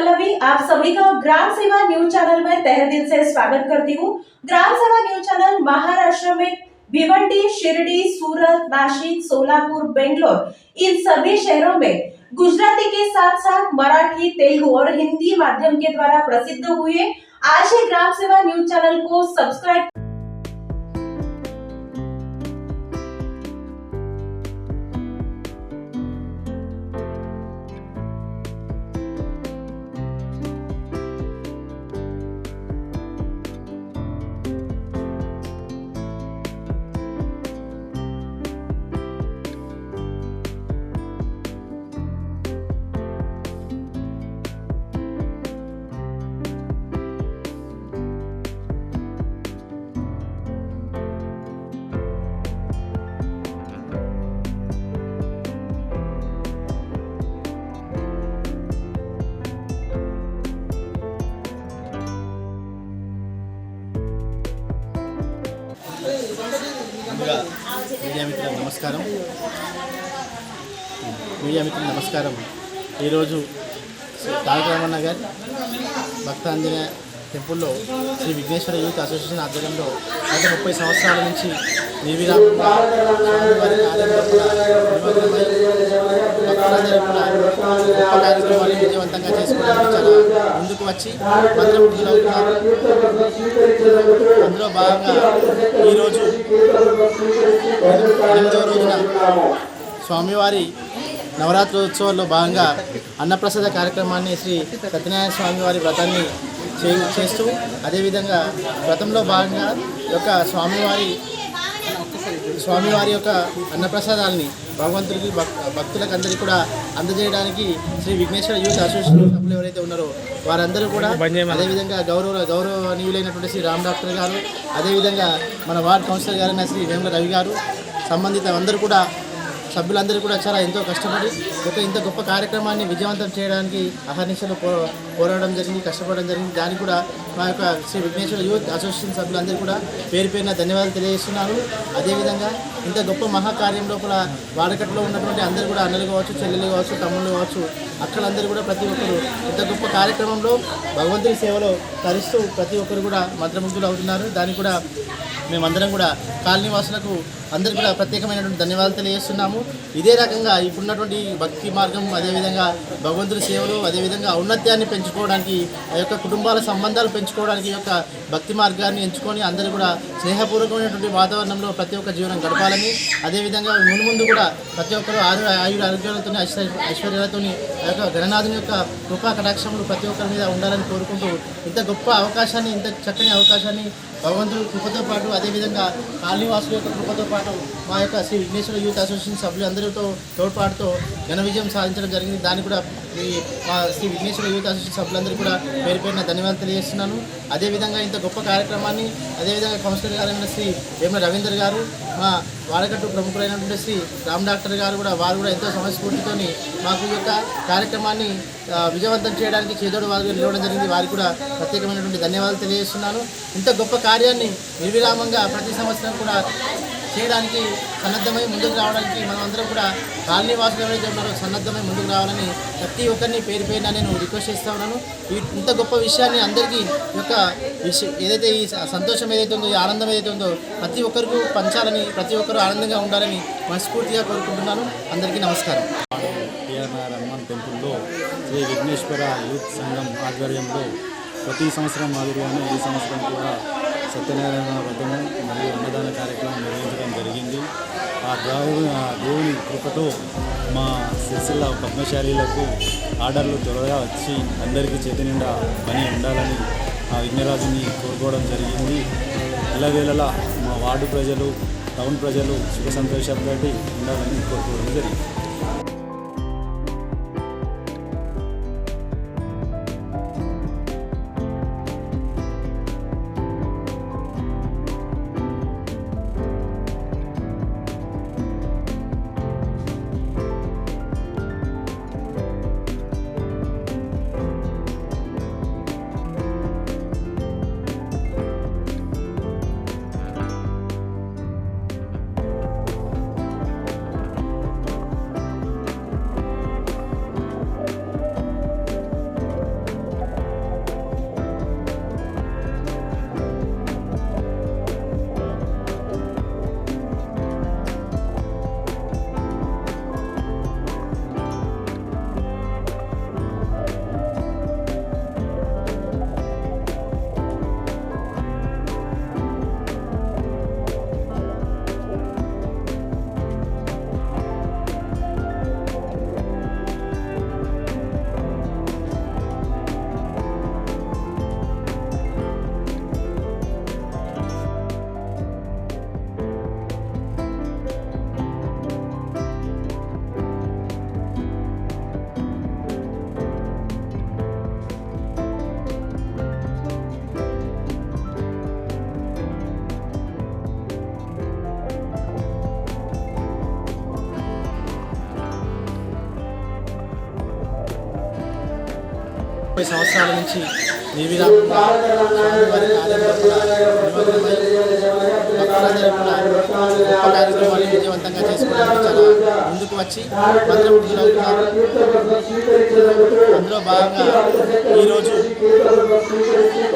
पल्लवी आप सभी का ग्राम सेवा न्यूज चैनल में तहे दिल से स्वागत करती हूँ। ग्राम सेवा न्यूज चैनल महाराष्ट्र में भिवंडी, शिरडी, सूरत, नासिक, सोलापुर, बेंगलोर इन सभी शहरों में गुजराती के साथ साथ मराठी, तेलुगु और हिंदी माध्यम के द्वारा प्रसिद्ध हुए। आज ही ग्राम सेवा न्यूज चैनल को सब्सक्राइब ముందుగా మీడియా మిత్రులకు నమస్కారం. ఈరోజు తారకరామన్న గారి భక్తాంజనేయ టెంపుల్లో శ్రీ విఘ్నేశ్వర యూత్ అసోసియేషన్ ఆధ్వర్యంలో గత 30 సంవత్సరాల నుంచి నిర్విరామంగా స్వామివారి కార్యక్రమాన్ని విజయవంతంగా చేసుకోవడానికి చాలా ముందుకు వచ్చి మంత్రముగ్ధులవుతున్నారు. అందులో భాగంగా ఈరోజు 8వ రోజున స్వామివారి నవరాత్రోత్సవాల్లో భాగంగా అన్నప్రసాద కార్యక్రమాన్ని శ్రీ సత్యనారాయణ స్వామివారి వ్రతాన్ని చేస్తూ అదేవిధంగా వ్రతంలో భాగంగా యొక్క స్వామివారి యొక్క అన్నప్రసాదాలని భగవంతుడికి భక్తులకు అందరికీ కూడా అందజేయడానికి శ్రీ విఘ్నేశ్వర యూత్ అసోసియేషన్ సభ్యులు ఎవరైతే ఉన్నారో వారందరూ కూడా అదేవిధంగా గౌరవనీయులైనటువంటి శ్రీ రామ్ డాక్టర్ గారు, అదేవిధంగా మన వార్డ్ కౌన్సిలర్ గారైన శ్రీ వేముల రవి గారు, సంబంధిత అందరూ కూడా సభ్యులందరూ కూడా చాలా ఎంతో కష్టపడి ఇంత గొప్ప కార్యక్రమాన్ని విజయవంతం చేయడానికి అహర్నిశలు పోరాడడం జరిగింది, కష్టపడడం జరిగింది. దానికి కూడా మా యొక్క శ్రీ విఘ్నేశ్వర యూత్ అసోసియేషన్ సభ్యులందరూ కూడా పేరు పేరున ధన్యవాదాలు తెలియజేస్తున్నాను. అదేవిధంగా ఇంత గొప్ప మహాకార్యం లోపల వాడకట్లో ఉన్నటువంటి అందరూ కూడా అన్నలు కావచ్చు, చెల్లెలు కావచ్చు, తమ్ముళ్ళు కావచ్చు, అక్కలందరూ కూడా ప్రతి ఒక్కరు ఇంత గొప్ప కార్యక్రమంలో భగవంతుడి సేవలో తరిస్తూ ప్రతి ఒక్కరు కూడా మంత్రముగ్ధులు అవుతున్నారు. దానికి కూడా మేమందరం కూడా కాలనీవాసులకు అందరికీ కూడా ప్రత్యేకమైనటువంటి ధన్యవాదాలు తెలియజేస్తున్నాము. ఇదే రకంగా ఇప్పుడున్నటువంటి భక్తి మార్గం, అదేవిధంగా భగవంతుడి సేవలు, అదేవిధంగా ఔన్నత్యాన్ని పెంచుకోవడానికి, ఆ యొక్క కుటుంబాల సంబంధాలు పెంచుకోవడానికి ఈ యొక్క భక్తి మార్గాన్ని ఎంచుకొని అందరూ కూడా స్నేహపూర్వకమైనటువంటి వాతావరణంలో ప్రతి ఒక్క జీవనం గడపాలని, అదేవిధంగా ముందు కూడా ప్రతి ఒక్కరు ఆరోగ్యాలతో ఐశ్వర్యాలతో ఆ యొక్క గణనాథుని యొక్క కృపా కటాక్షములు ప్రతి ఒక్కరి మీద ఉండాలని కోరుకుంటూ ఇంత గొప్ప అవకాశాన్ని, ఇంత చక్కని అవకాశాన్ని భగవంతుడి కృపతో పాటు అదేవిధంగా కాలనీవాసుల యొక్క కృపతో పాటు మా యొక్క శ్రీ విఘ్నేశ్వర యూత్ అసోసియేషన్ సభ్యులందరితో తోడ్పాటుతో ఘన విజయం సాధించడం జరిగింది. దానికి కూడా మా శ్రీ విఘ్నేశ్వర యూత్ అసోసియేషన్ సభ్యులందరూ కూడా పేరు పేరున ధన్యవాదాలు తెలియజేస్తున్నాను. అదేవిధంగా ఇంత గొప్ప కార్యక్రమాన్ని అదేవిధంగా కౌన్సిలర్ గారైన శ్రీ వేముల రవీందర్ గారు, మా వాడకట్టు ప్రముఖులైనటువంటి శ్రీ రామ్ డాక్టర్ గారు కూడా వారు కూడా ఎంతో సమయస్ఫూర్తితో మాకు ఈ యొక్క కార్యక్రమాన్ని విజయవంతం చేయడానికి చేదోడు వారు నిలవడం జరిగింది. వారికి కూడా ప్రత్యేకమైనటువంటి ధన్యవాదాలు తెలియజేస్తున్నాను. ఇంత గొప్ప కార్యాన్ని నిర్విరామంగా ప్రతి సంవత్సరం కూడా చేయడానికి సన్నద్ధమై ముందుకు రావడానికి మనమందరం కూడా కాలనీవాసులు ఎవరైతే ఉన్నారో సన్నద్ధమై ముందుకు రావాలని ప్రతి ఒక్కరిని పేరు పేరున నేను రిక్వెస్ట్ చేస్తూ ఉన్నాను. ఇంత గొప్ప విషయాన్ని అందరికీ యొక్క ఏదైతే ఈ సంతోషం ఏదైతే ఉందో, ఈ ఆనందం ఏదైతే ఉందో ప్రతి ఒక్కరికి పంచాలని, ప్రతి ఒక్కరు ఆనందంగా ఉండాలని మనస్ఫూర్తిగా కోరుకుంటున్నాను. అందరికీ నమస్కారం. హనుమాన్ టెంపుల్లో శ్రీ విఘ్నేశ్వర యూత్ సంఘం ఆధ్వర్యంలో ప్రతి సంవత్సరం మాదిరిగానే ఈ సంవత్సరం కూడా సత్యనారాయణ వ్రతము మరియు అన్నదాన కార్యక్రమం నిర్వహించడం జరిగింది. ఆ దేవుని కృపతో మా సిరిసిల్ల పద్మశాలీలకు ఆర్డర్లు త్వరగా వచ్చి అందరికీ చేతి నిండా పని ఉండాలని ఆ విఘ్నరాజుని కోరుకోవడం జరిగింది. ఇళ్ళవేళలా మా వార్డు ప్రజలు, టౌన్ ప్రజలు సుఖ సంతోషాలతో ఉండాలని కోరుకోవడం జరిగింది. 30 సంవత్సరాల నుంచి నిర్విరామంగా స్వామివారి కార్యంలో కూడా నిమగ్నమై భక్తులందరూ కూడా గొప్ప కార్యక్రమాన్ని విజయవంతంగా చేసుకోవడానికి చాలా ముందుకు వచ్చి మంత్రముగ్ధులవుతున్నారు. అందులో భాగంగా ఈరోజు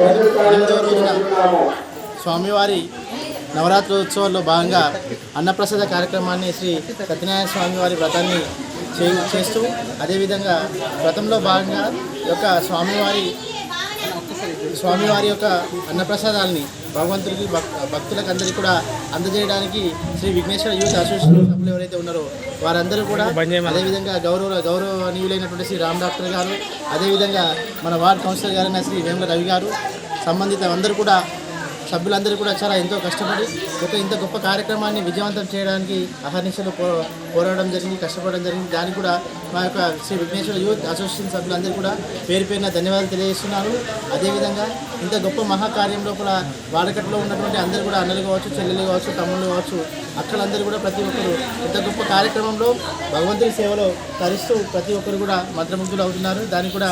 8వ రోజున స్వామివారి నవరాత్రి ఉత్సవాల్లో భాగంగా అన్నప్రసాద కార్యక్రమాన్ని శ్రీ సత్యనారాయణ స్వామివారి వ్రతాన్ని చేస్తూ అదేవిధంగా వ్రతంలో భాగంగా యొక్క స్వామివారి యొక్క అన్నప్రసాదాలని భగవంతుడికి భక్తులకు అందరికీ కూడా అందజేయడానికి శ్రీ విఘ్నేశ్వర యూత్ అసోసియేషన్ సభ్యులు ఎవరైతే ఉన్నారో వారందరూ కూడా అదేవిధంగా గౌరవనీయులైనటువంటి శ్రీ రామ్ డాక్టర్ గారు, అదేవిధంగా మన వార్డ్ కౌన్సిలర్ గారైన శ్రీ వేముల రవి గారు, సంబంధిత అందరూ కూడా సభ్యులందరూ కూడా చాలా ఎంతో కష్టపడి ఇంత గొప్ప కార్యక్రమాన్ని విజయవంతం చేయడానికి అహర్నిశలు పోరాడడం జరిగింది, కష్టపడడం జరిగింది. దానికి కూడా మా యొక్క శ్రీ విఘ్నేశ్వర యూత్ అసోసియేషన్ సభ్యులందరూ కూడా పేరున ధన్యవాదాలు తెలియజేస్తున్నాను. అదేవిధంగా ఇంత గొప్ప మహాకార్యం లోపల వాడకట్లో ఉన్నటువంటి అందరూ కూడా అన్నలు కావచ్చు, చెల్లెలు కావచ్చు, తమ్ముళ్ళు కావచ్చు, అక్కలందరూ కూడా ప్రతి ఒక్కరు ఇంత గొప్ప కార్యక్రమంలో భగవంతుడి సేవలో తరిస్తూ ప్రతి ఒక్కరు కూడా మంత్రముగ్ధులు అవుతున్నారు. దానికి కూడా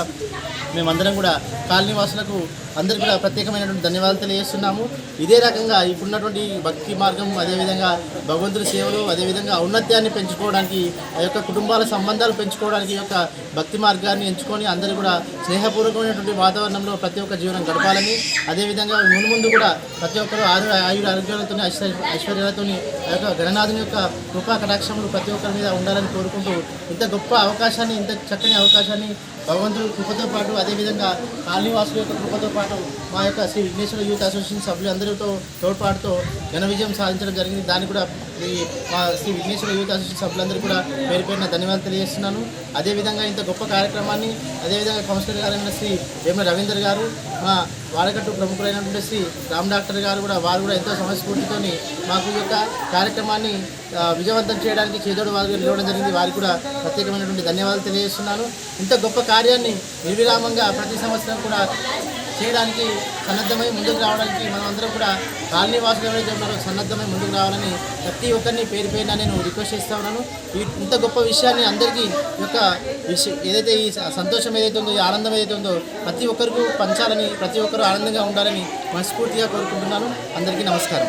మేమందరం కూడా కాలనీవాసులకు అందరికీ కూడా ప్రత్యేకమైనటువంటి ధన్యవాదాలు తెలియజేస్తున్నాము. ఇదే రకంగా ఇప్పుడున్నటువంటి భక్తి మార్గం, అదేవిధంగా భగవంతుడి సేవలు, అదేవిధంగా ఔన్నత్యాన్ని పెంచుకోవడానికి, ఆ యొక్క కుటుంబాల సంబంధాలు పెంచుకోవడానికి ఈ యొక్క భక్తి మార్గాన్ని ఎంచుకొని అందరూ కూడా స్నేహపూర్వకమైనటువంటి వాతావరణంలో ప్రతి ఒక్క జీవనం గడపాలని, అదేవిధంగా ముందు కూడా ప్రతి ఒక్కరు ఆరోగ్యాలతో ఐశ్వర్యాలతో ఆ యొక్క గణనాథుని యొక్క కృపా కటాక్షములు ప్రతి ఒక్కరి మీద ఉండాలని కోరుకుంటూ ఇంత గొప్ప అవకాశాన్ని, ఇంత చక్కని అవకాశాన్ని భగవంతుడి కృపతో పాటు అదేవిధంగా కాలనీవాసుల యొక్క కృపతో పాటు మా యొక్క శ్రీ విఘ్నేశ్వర యూత్ అసోసియేషన్ సభ్యులందరితో తోడ్పాటుతో ఘన విజయం సాధించడం జరిగింది. దానికి కూడా మా శ్రీ విఘ్నేశ్వర యూత్ అసోసియేషన్ సభ్యులందరూ కూడా పేరున ధన్యవాదాలు తెలియజేస్తున్నాను. అదేవిధంగా ఇంత గొప్ప కార్యక్రమాన్ని అదేవిధంగా కౌన్సిలర్ గారైన శ్రీ వేముల రవీందర్ గారు, మా వాడకట్టు ప్రముఖులైనటువంటి శ్రీ రామ్ డాక్టర్ గారు కూడా వారు కూడా ఎంతో సమయస్ఫూర్తితో మాకు ఈ యొక్క కార్యక్రమాన్ని విజయవంతం చేయడానికి చేదోడు వారు నిలవడం జరిగింది. వారికి కూడా ప్రత్యేకమైనటువంటి ధన్యవాదాలు తెలియజేస్తున్నాను. ఇంత గొప్ప కార్యాన్ని నిర్విరామంగా ప్రతి సంవత్సరం కూడా చేయడానికి సన్నద్ధమై ముందుకు రావడానికి మనమందరం కూడా కాలనీవాసులు ఎవరైతే ఉన్నారో సన్నద్ధమై ముందుకు రావాలని ప్రతి ఒక్కరిని పేరున నేను రిక్వెస్ట్ చేస్తూ ఉన్నాను. ఇంత గొప్ప విషయాన్ని అందరికీ యొక్క ఏదైతే ఈ సంతోషం ఏదైతే ఉందో, ఈ ఆనందం ఏదైతే ఉందో ప్రతి ఒక్కరికి పంచాలని, ప్రతి ఒక్కరు ఆనందంగా ఉండాలని మనస్ఫూర్తిగా కోరుకుంటున్నాను. అందరికీ నమస్కారం.